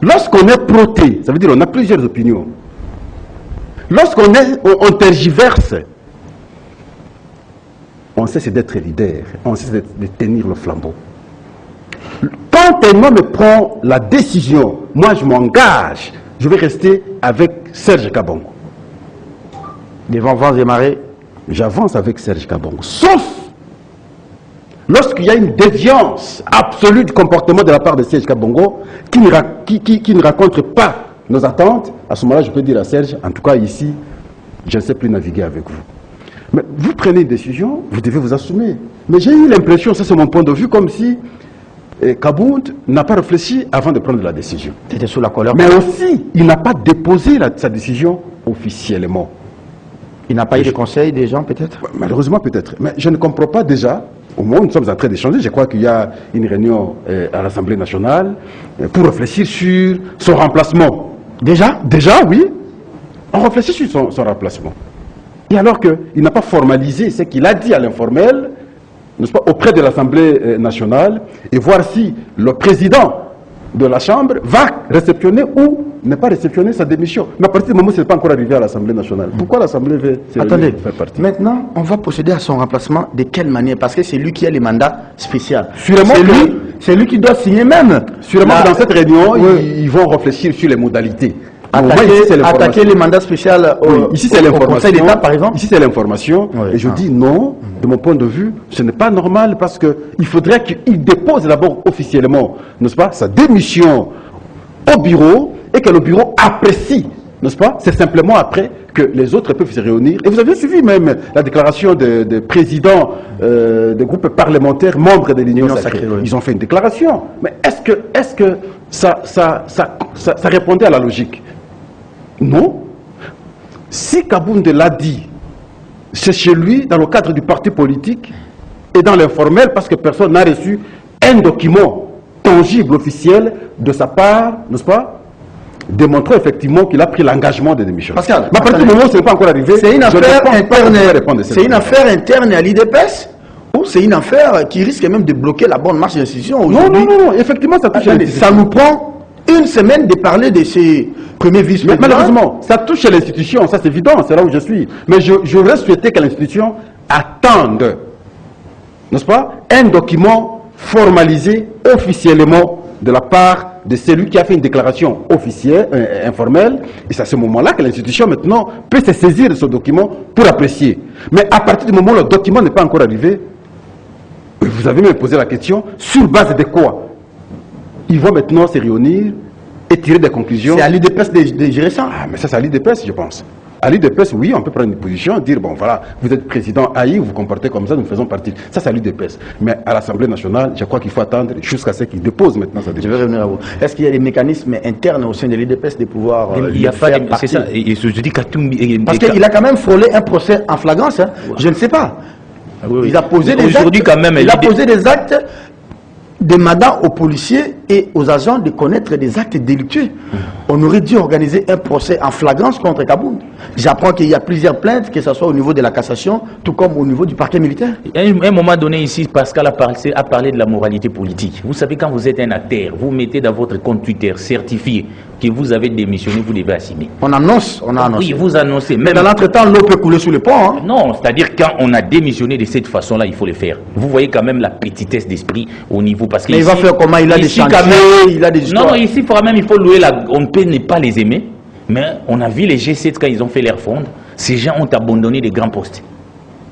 Lorsqu'on est proté, ça veut dire on a plusieurs opinions. On tergiverse, on cesse d'être leader, on cesse de tenir le flambeau. Quand un homme prend la décision, moi je m'engage, je vais rester avec Serge Kabongo. Devant vents et marées, J'avance avec Serge Kabongo. Sauf lorsqu'il y a une déviance absolue du comportement de la part de Serge Kabongo qui ne raconte pas nos attentes, à ce moment-là, je peux dire à Serge, en tout cas ici, je ne sais plus naviguer avec vous. Mais vous prenez une décision, vous devez vous assumer. Mais j'ai eu l'impression, ça c'est mon point de vue, comme si Kabound n'a pas réfléchi avant de prendre la décision. c'était sous la colère. Mais aussi, il n'a pas déposé sa décision officiellement. Il n'a pas eu de conseil des gens, peut-être? Malheureusement, peut-être. Mais je ne comprends pas déjà, au moment où nous sommes en train d'échanger, je crois qu'il y a une réunion à l'Assemblée nationale pour réfléchir sur son remplacement. Déjà? Déjà, oui, on réfléchit sur son remplacement. Et alors qu'il n'a pas formalisé ce qu'il a dit à l'informel, n'est-ce pas, auprès de l'Assemblée nationale, et voir si le président de la Chambre va réceptionner ou ne pas réceptionner sa démission. Mais à partir du moment où ce n'est pas encore arrivé à l'Assemblée nationale, pourquoi l'Assemblée veut se réunir Attendez, pour faire partie? maintenant, on va procéder à son remplacement de quelle manière? Parce que c'est lui qui a les mandats spéciaux. Sûrement que- C'est lui qui doit signer même. Sûrement La- que dans cette réunion, Oui. ils vont réfléchir sur les modalités. Au moins, Attaquer, ici, c'est l'information. attaquer les mandats spéciaux Oui, ici c'est au l'information. Conseil d'État, par exemple. Ici c'est l'information. Oui. Et je Ah. dis non, de mon point de vue, ce n'est pas normal parce qu'il faudrait qu'il dépose d'abord officiellement, n'est-ce pas, sa démission au bureau et que le bureau apprécie, n'est-ce pas? C'est simplement après que les autres peuvent se réunir. Et vous avez suivi même la déclaration des présidents des groupes parlementaires membres de l'Union L'Union sacrée. sacrée, oui. Ils ont fait une déclaration. Mais est-ce que ça répondait à la logique? Non. Si Kabound l'a dit, c'est chez lui, dans le cadre du parti politique et dans l'informel, parce que personne n'a reçu un document tangible, officiel, de sa part, n'est-ce pas, démontrant effectivement qu'il a pris l'engagement de démission. Pascal, mais à partir du attendez. moment où ce n'est pas encore arrivé, C'est une je ne affaire pense pas qu'on interne. peut répondre à cette C'est une question. affaire interne à l'IDPS ou c'est une affaire qui risque même de bloquer la bonne marche de l'institution Non, aujourd'hui? non, effectivement, ça touche à Attendez, l'institution. ça nous prend une semaine de parler de ces premiers Mais vice-présidents. malheureusement, ça touche à l'institution, ça c'est évident, c'est là où je suis. Mais j'aurais souhaité que l'institution attende, n'est-ce pas, un document formalisé officiellement de la part de celui qui a fait une déclaration officielle, informelle, et c'est à ce moment-là que l'institution maintenant peut se saisir de ce document pour apprécier. Mais à partir du moment où le document n'est pas encore arrivé, vous avez même posé la question, sur base de quoi ils vont maintenant se réunir et tirer des conclusions. C'est à l'IDPS de gérer ça. Ah, mais ça, c'est à l'IDPS, je pense. À l'IDPS, oui, on peut prendre une position, dire, bon, voilà, vous êtes président AI, vous vous comportez comme ça, nous faisons partie. Ça, c'est à l'IDPS. Mais à l'Assemblée nationale, je crois qu'il faut attendre jusqu'à ce qu'il dépose maintenant sa Je décision. vais revenir à vous. Est-ce qu'il y a des mécanismes internes au sein de l'IDPS de pouvoir Il n'y a le pas faire de... partir? C'est ça. Et je dis Katumbi... Parce qu'il a quand même frôlé un procès en flagrance. Hein. Je ne sais pas. Il a posé des Aujourd'hui, actes, quand même, il a l'idée- posé des actes demandant aux policiers et aux agents de connaître des actes délictueux. On aurait dû organiser un procès en flagrance contre Kabound. J'apprends qu'il y a plusieurs plaintes, que ce soit au niveau de la cassation, tout comme au niveau du parquet militaire. À un moment donné ici, Pascal a parlé de la moralité politique. Vous savez, quand vous êtes un acteur, vous mettez dans votre compte Twitter certifié que vous avez démissionné, vous devez assumer. On annonce, on a annoncé. Oui, vous annoncez. Mais dans l'entretemps, l'eau peut couler sous le pont. Hein. Non, c'est-à-dire quand on a démissionné de cette façon-là, il faut le faire. Vous voyez quand même la petitesse d'esprit au niveau... Parce que mais ici, il va faire comment? Il a des chantiers, il a des histoires. Non, ici, il faut louer la... On peut ne pas les aimer, mais on a vu les G7 quand ils ont fait leur fronde, ces gens ont abandonné des grands postes.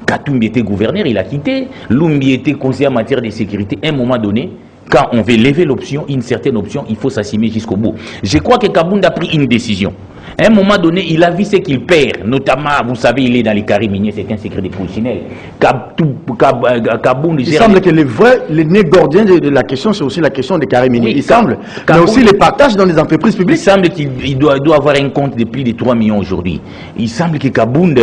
Katumbi était gouverneur, il a quitté. Lumbi était conseiller en matière de sécurité. À un moment donné, quand on veut lever l'option, une certaine option, il faut s'assumer jusqu'au bout. Je crois que Kabound a pris une décision. À un moment donné, il a vu ce qu'il perd. Notamment, vous savez, il est dans les carrés miniers, c'est un secret de polichinelle. Kabound... Il semble que le nez gordien de la question, c'est aussi la question des carrés miniers. Oui, il semble. Mais aussi les partages dans les entreprises publiques. Il semble qu'il doit avoir un compte de plus de 3 millions aujourd'hui. Il semble que Kabound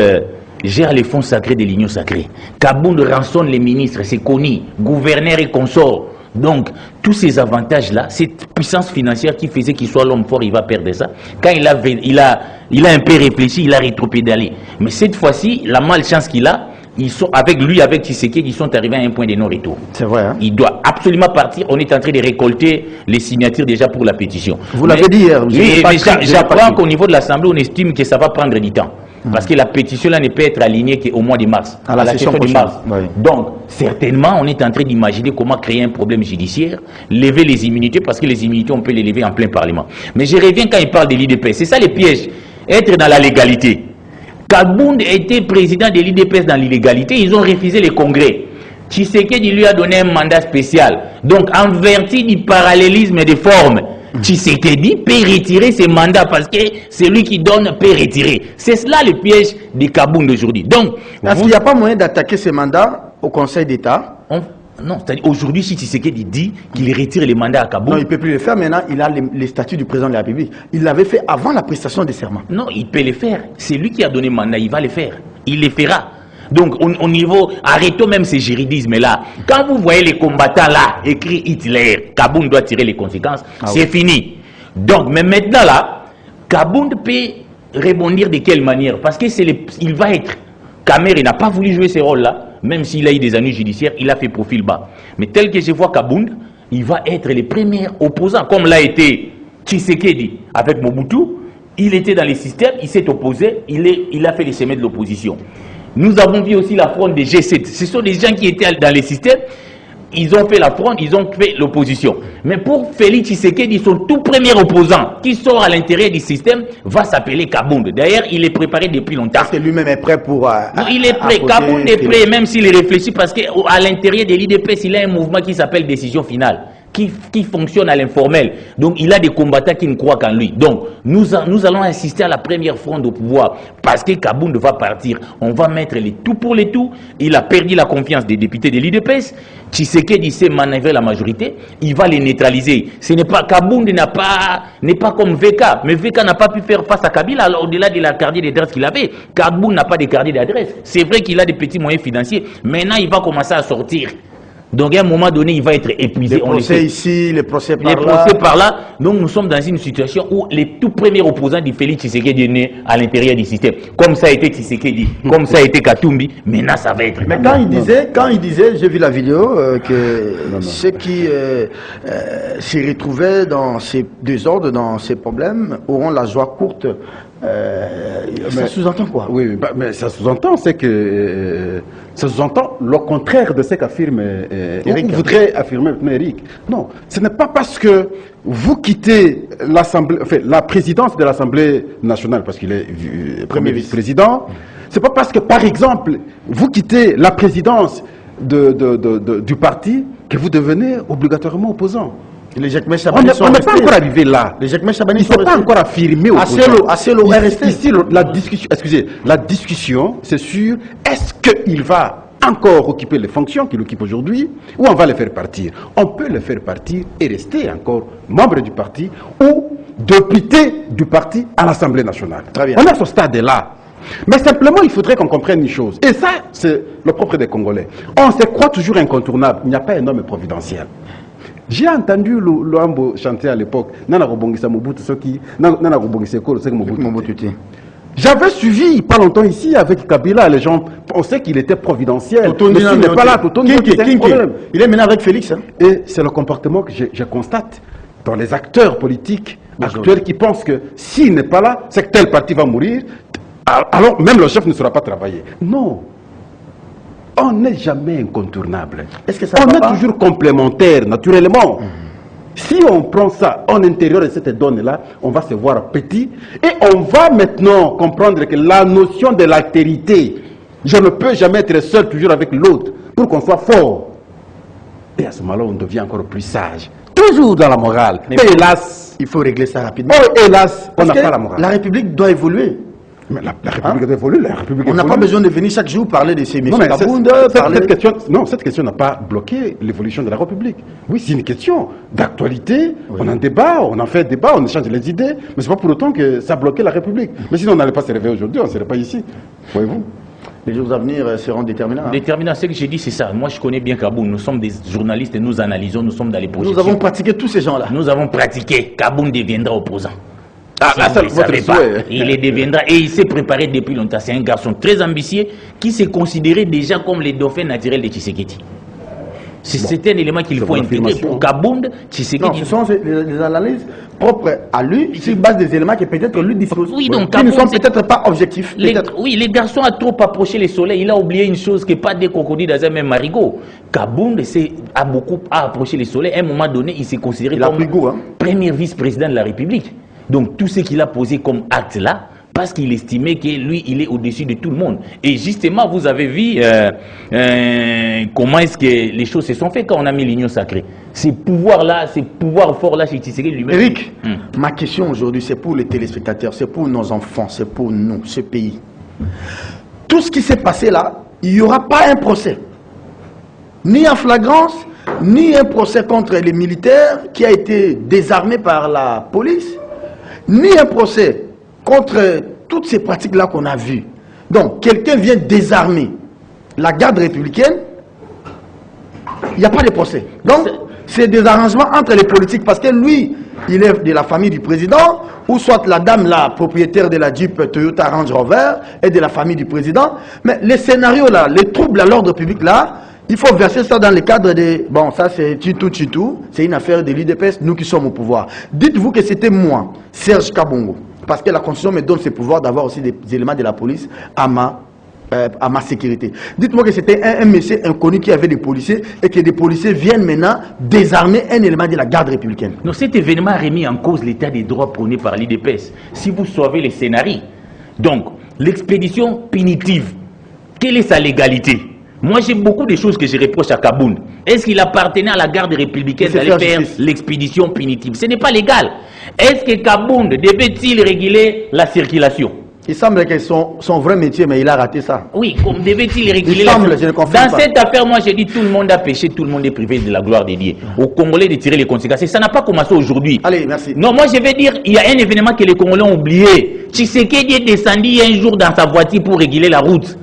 gère les fonds sacrés de l'Union sacrée. Kabound rançonne les ministres, c'est connu, gouverneur et consorts. Donc, tous ces avantages-là, cette puissance financière qui faisait qu'il soit l'homme fort, il va perdre ça. Quand il a un peu réfléchi, il a rétropédalé. Mais cette fois-ci, la malchance qu'il a, ils sont avec lui, avec Tshisekedi, ils sont arrivés à un point de non-retour. C'est vrai. Hein? Il doit absolument partir. On est en train de récolter les signatures déjà pour la pétition. Vous l'avez dit hier. Oui, j'apprends qu'au niveau de l'Assemblée, on estime que ça va prendre du temps. Parce que la pétition-là ne peut être alignée qu'au mois de mars. À la session de mars. Oui. Donc, certainement, on est en train d'imaginer comment créer un problème judiciaire, lever les immunités, parce que les immunités, on peut les lever en plein Parlement. Mais je reviens quand il parle de l'IDPS. C'est ça le piège. Être dans la légalité. Kabound était président de l'IDPS dans l'illégalité. Ils ont refusé les congrès. Tshisekedi lui a donné un mandat spécial. Donc, en vertu du parallélisme des formes, Tshisekedi peut retirer ses mandats parce que celui qui donne peut retirer. C'est cela le piège de Kabound aujourd'hui. Donc, est-ce qu'il n'y a pas moyen d'attaquer ces mandats au Conseil d'État? Non, c'est-à-dire aujourd'hui, si Tshisekedi dit qu'il retire les mandats à Kabound... Non, il ne peut plus le faire. Maintenant, il a les statuts du président de la République. Il l'avait fait avant la prestation des serments. Non, il peut le faire. C'est lui qui a donné mandat, il va le faire. Il le fera. Donc, au niveau, arrêtons même ces juridismes-là. Quand vous voyez les combattants là, écrit Hitler, Kabound doit tirer les conséquences, c'est fini. Donc, mais maintenant là, Kabound peut rebondir de quelle manière? Parce que il va être... Kamer n'a pas voulu jouer ce rôle-là, même s'il a eu des années judiciaires, il a fait profil bas. Mais tel que je vois Kabound, il va être le premier opposant, comme l'a été Tshisekedi avec Mobutu. Il était dans les systèmes, il s'est opposé, il a fait les chemins de l'opposition. Nous avons vu aussi la fronde des G7. Ce sont des gens qui étaient dans les systèmes. Ils ont fait la fronde, ils ont fait l'opposition. Mais pour Félix Tshisekedi, son tout premier opposant qui sort à l'intérieur du système va s'appeler Kabound. D'ailleurs, il est préparé depuis longtemps. Parce que lui-même est prêt pour... non, il est prêt. Kabound est prêt, même s'il réfléchit, parce qu'à l'intérieur de l'IDPS, il a un mouvement qui s'appelle Décision Finale. Qui fonctionne à l'informel. Donc, il a des combattants qui ne croient qu'en lui. Donc, nous allons assister à la première fronde au pouvoir. Parce que Kabound va partir. On va mettre les tout pour les tout. Il a perdu la confiance des députés de l'IDPS. Tshisekedi sait manœuvrer la majorité. Il va les neutraliser. Ce n'est pas... Kabound n'est pas comme VK. Mais VK n'a pas pu faire face à Kabila au-delà de la carte d'adresse qu'il avait. Kabound n'a pas de carte d'adresse. C'est vrai qu'il a des petits moyens financiers. Maintenant, il va commencer à sortir. Donc à un moment donné, il va être épuisé. Les procès ici, les procès par là. Les procès par là. Donc nous sommes dans une situation où les tout premiers opposants du Félix Tshisekedi est né à l'intérieur du système. Comme ça a été Tshisekedi, comme ça a été Katumbi, maintenant ça va être... Mais quand il disait, j'ai vu la vidéo, que ceux qui s'y retrouvaient dans ces désordres, dans ces problèmes, auront la joie courte. Ça sous-entend quoi? Oui, mais ça sous-entend, c'est que ça sous-entend le contraire de ce qu'affirme Eric. Voudrait affirmer Eric. Non, ce n'est pas parce que vous quittez l'Assemblée, enfin, la présidence de l'Assemblée nationale, parce qu'il est premier vice-président, c'est pas parce que, par exemple, vous quittez la présidence du parti que vous devenez obligatoirement opposant. On n'est pas encore arrivé là. Les Jacques Chabani ne sont pas encore affirmé. ACLO est resté. Ici, la discussion, c'est sur est-ce qu'il va encore occuper les fonctions qu'il occupe aujourd'hui ou on va le faire partir. On peut le faire partir et rester encore membre du parti ou député du parti à l'Assemblée nationale. Très bien. On est à ce stade-là. Mais simplement, il faudrait qu'on comprenne une chose. Et ça, c'est le propre des Congolais. On se croit toujours incontournable. Il n'y a pas un homme providentiel. J'ai entendu Luambo chanter à l'époque. J'avais suivi pas longtemps ici avec Kabila. Les gens pensaient qu'il était providentiel. Mais il n'est pas là. Il est maintenant avec Félix. Hein. Et c'est le comportement que je constate. dans les acteurs politiques, acteurs qui pensent que s'il n'est pas là, c'est que tel parti va mourir, alors même le chef ne sera pas travaillé. Non. On n'est jamais incontournable. Est-ce que ça on va est pas toujours complémentaire, naturellement. Si on prend ça en intérieur de cette donne-là, on va se voir petit et on va maintenant comprendre que la notion de l'altérité, je ne peux jamais être seul toujours avec l'autre pour qu'on soit fort. Et à ce moment-là, on devient encore plus sage. Toujours dans la morale. Mais hélas, il faut régler ça rapidement. Oh, hélas, on n'a pas la morale. La République doit évoluer. Mais la République doit évoluer. La République On n'a évolue. pas besoin de venir chaque jour parler de ces messieurs Kabound. Cette question n'a pas bloqué l'évolution de la République. Oui, c'est une question d'actualité. Oui. On en débat, on en fait débat, on échange les idées, mais c'est pas pour autant que ça a bloqué la République. Mais sinon, on n'allait pas se réveiller aujourd'hui, on ne serait pas ici. Voyez-vous? Les jours à venir seront déterminants. Déterminants, ce que j'ai dit, c'est ça. Moi, je connais bien Kabound. Nous sommes des journalistes et nous analysons, nous sommes dans les projections. Nous avons pratiqué tous ces gens-là. Nous avons pratiqué. Kabound deviendra opposant. Ah, là, ça, votre souhait. Il les deviendra et il s'est préparé depuis longtemps. C'est un garçon très ambitieux qui s'est considéré déjà comme les dauphins naturels de Tshisekedi. C'est un élément qu'il faut intégrer pour Kabound. Non, ce sont les analyses propres à lui, sur base des éléments que peut-être lui dispose. Oui, donc qui ne sont peut-être pas objectifs. Oui, les garçons ont trop approché le soleil. Il a oublié une chose que pas des crocodiles dans un même marigot. Kabound a beaucoup approché le soleil. À un moment donné, il s'est considéré comme premier vice-président de la République. Donc tout ce qu'il a posé comme acte là, parce qu'il estimait que lui, il est au-dessus de tout le monde. Et justement, vous avez vu comment est-ce que les choses se sont faites quand on a mis l'union sacrée. Ces pouvoirs-là, ces pouvoirs forts-là chez Tshisekedi lui-même. Eric, ma question aujourd'hui, c'est pour les téléspectateurs, c'est pour nos enfants, c'est pour nous, ce pays. Tout ce qui s'est passé là, il n'y aura pas un procès. Ni en flagrance, ni un procès contre les militaires qui a été désarmé par la police, ni un procès contre toutes ces pratiques-là qu'on a vues. Donc, quelqu'un vient désarmer la garde républicaine, il n'y a pas de procès. Donc, c'est des arrangements entre les politiques, parce que lui, il est de la famille du président, ou soit la dame, la propriétaire de la Jeep Toyota Range Rover, est de la famille du président. Mais les scénarios-là, les troubles à l'ordre public là, il faut verser ça dans le cadre de... Bon, ça c'est Chitou, c'est une affaire de l'UDPS, nous qui sommes au pouvoir. Dites-vous que c'était moi, Serge Kabongo, parce que la Constitution me donne ce pouvoir d'avoir aussi des éléments de la police à ma sécurité. Dites-moi que c'était un monsieur inconnu qui avait des policiers et que des policiers viennent maintenant désarmer un élément de la garde républicaine. Donc cet événement a remis en cause l'état des droits prôné par l'UDPS. Si vous sauvez les scénarios, donc l'expédition punitive, quelle est sa légalité? Moi, j'ai beaucoup de choses que je reproche à Kabound. Est-ce qu'il appartenait à la garde républicaine d'aller faire l'expédition punitive? Ce n'est pas légal. Est-ce que Kabound devait-il réguler la circulation? Il semble que son vrai métier, mais il a raté ça. Oui, comme devait-il réguler la circulation? Dans cette affaire, moi, j'ai dit tout le monde a péché, tout le monde est privé de la gloire de Dieu. Aux Congolais de tirer les conséquences. Et ça n'a pas commencé aujourd'hui. Allez, merci. Non, moi, je vais dire, il y a un événement que les Congolais ont oublié. Tshisekedi est descendu un jour dans sa voiture pour réguler la route.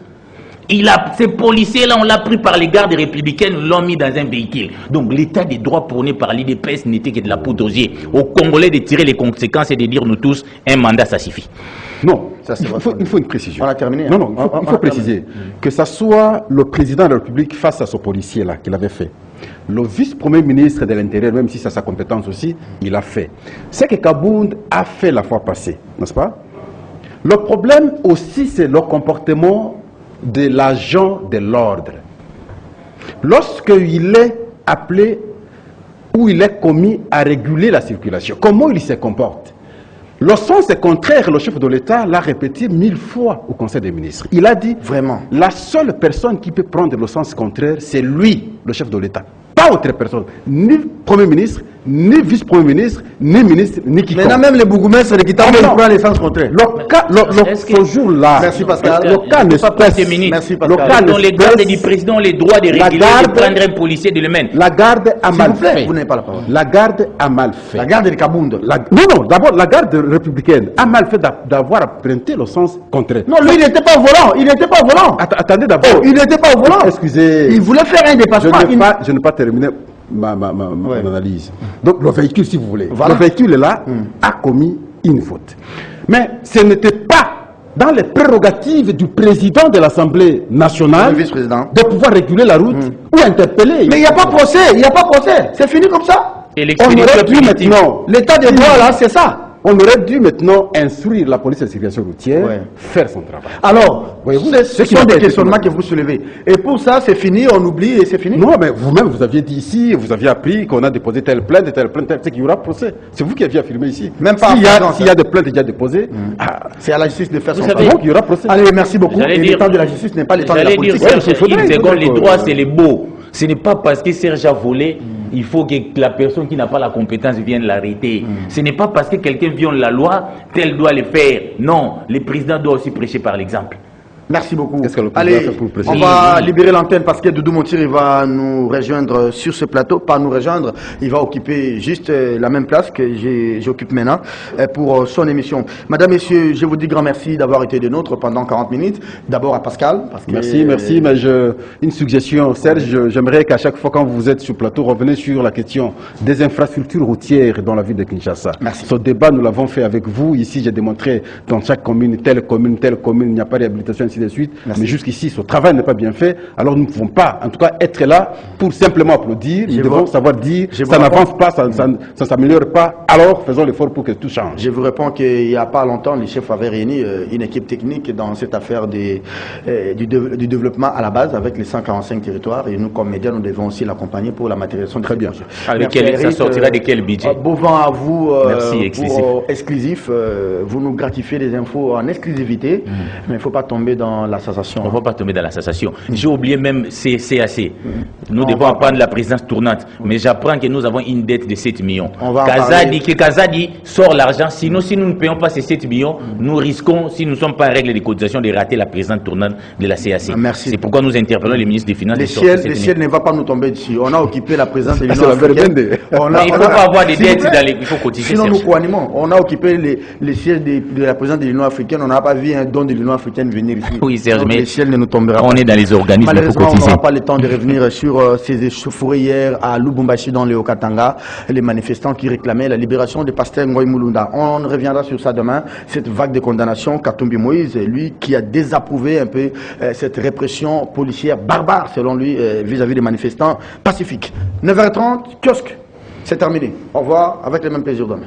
Ces policiers-là, on l'a pris par les gardes républicaines, l'ont mis dans un véhicule. Donc l'état des droits prôné par l'UDPS n'était que de la poudre aux yeux. Aux Congolais de tirer les conséquences et de dire nous tous, un mandat, ça suffit. Non, il faut une précision. On a terminé. Non, il faut préciser que ce soit le président de la République face à ce policier-là qu'il avait fait. Le vice-premier ministre de l'Intérieur, même si c'est sa compétence aussi, il a fait. C'est que Kabound a fait la fois passée, n'est-ce pas? Le problème aussi, c'est le comportement de l'agent de l'ordre. Lorsqu'il est appelé ou il est commis à réguler la circulation, comment il se comporte? Le sens est contraire, le chef de l'État l'a répété 1000 fois au Conseil des ministres. Il a dit, vraiment, la seule personne qui peut prendre le sens contraire, c'est lui, le chef de l'État. Pas autre personne, ni Premier ministre, ni vice-premier ministre, ni ministre, ni quiconque. Maintenant même les bourgmestres de Kitamba prennent les sens contraires. Ce jour-là, merci Pascal. Le cas n'est pas merci Pascal. Dans les gardes du président, les droits de réguler, de prendre un policier de le mener. La garde a mal fait. Vous n'avez pas la parole. La garde a mal fait. La garde de Kabound. Non, d'abord la garde républicaine a mal fait d'avoir emprunté le sens contraire. Non, lui il n'était pas au volant. Il n'était pas au volant. Attendez d'abord. Il n'était pas au volant. Excusez. Il voulait faire un dépassement. Je n'ai pas terminé ma analyse. Donc le véhicule, si vous voulez, voilà. Le véhicule là a commis une faute. Mais ce n'était pas dans les prérogatives du président de l'Assemblée nationale de pouvoir réguler la route ou interpeller. Mais il n'y a pas procès, c'est fini comme ça. Et On l'expédition aurait dû punitive. maintenant, L'état de droit, là, c'est ça. on aurait dû maintenant instruire la police de sécurité routière, Ouais. faire son travail. Alors, Voyez-vous, ce ce qui sont n'a des pas été questionnements fait. que vous soulevez. Et pour ça, c'est fini, on oublie et c'est fini. Non, mais vous-même, vous aviez dit ici, vous aviez appris qu'on a déposé telle plainte, c'est qu'il y aura procès. C'est vous qui aviez affirmé ici. Même pas S'il y, en présence, s'il y a des plaintes déjà déposées, C'est à la justice de faire Vous son savez- travail. donc il y aura procès. Allez, merci beaucoup. J'allais Et dire- l'état de la justice n'est pas l'état de la J'allais dire, politique. Serge, il faudrait- Yves il Segon, faudrait les que- droits, c'est les beaux. Ce n'est pas parce que Serge a volé, il faut que la personne qui n'a pas la compétence vienne l'arrêter. Ce n'est pas parce que quelqu'un viole la loi, tel doit le faire. Non, le président doit aussi prêcher par l'exemple. Merci beaucoup. Qu'est-ce que le président Allez, a fait pour le président? on va Oui. libérer l'antenne parce que Doudou Montiri va nous rejoindre sur ce plateau. Pas nous rejoindre, il va occuper juste la même place que j'occupe maintenant pour son émission. Madame, Messieurs, je vous dis grand merci d'avoir été des nôtres pendant 40 minutes. D'abord à Pascal. Parce que, Merci, mais une suggestion, Serge, j'aimerais qu'à chaque fois quand vous êtes sur le plateau, revenez sur la question des infrastructures routières dans la ville de Kinshasa. Merci. Ce débat, nous l'avons fait avec vous. Ici, j'ai démontré dans chaque commune, telle commune, il n'y a pas de réhabilitation, ainsi de suite. Merci. Mais jusqu'ici, ce travail n'est pas bien fait. Alors, nous ne pouvons pas, en tout cas, être là pour simplement applaudir. Nous devons savoir dire, ça n'avance pas, ça ne s'améliore pas. Alors, faisons l'effort pour que tout change. Je vous réponds qu'il n'y a pas longtemps, les chefs avaient réuni une équipe technique dans cette affaire du développement à la base avec les 145 territoires. Et nous, comme médias, nous devons aussi l'accompagner pour la matérialisation de Très ce bien. projet. Avec Merci, ça Eric. sortira de quel budget? Beau vent à vous Merci, exclusif. pour exclusif. Vous nous gratifiez des infos en exclusivité, mais il ne faut pas tomber dans la sensation. On ne va pas tomber dans la sensation. J'ai oublié même CAC. Nous On devons va apprendre la présidence tournante. Mais j'apprends que nous avons une dette de 7 millions. On va en Kazadi, parler. que Kazadi sort l'argent. Sinon, si nous ne payons pas ces 7 millions, nous risquons, si nous ne sommes pas en règle de cotisation, de rater la présidence tournante de la CAC. Merci. C'est pourquoi nous interpellons les ministres des Finances. Le de sortir ciel, cette ne va pas nous tomber dessus. On a occupé la présidence de c'est l'Union la africaine. verbende. Mais il ne faut pas avoir des S'il vous dettes plaît. dans les... Il faut cotiser. Sinon, nous Serge. co-animons. On a occupé les sièges de la présidence de l'Union africaine. On n'a pas vu un don de l'Union africaine venir ici. Oui, Serge, Donc, mais le ciel ne nous tombera on pas. est dans les organismes, il faut Malheureusement, on cotiser. n'aura pas le temps de revenir sur ces échauffourées hier à Lubumbashi dans le Haut-Katanga, les manifestants qui réclamaient la libération de Pasteur Ngoï Mulunda. On reviendra sur ça demain. Cette vague de condamnation, Katumbi Moïse, lui qui a désapprouvé un peu cette répression policière barbare, selon lui, vis-à-vis des manifestants pacifiques. 9h30, kiosque, c'est terminé. Au revoir, avec le même plaisir demain.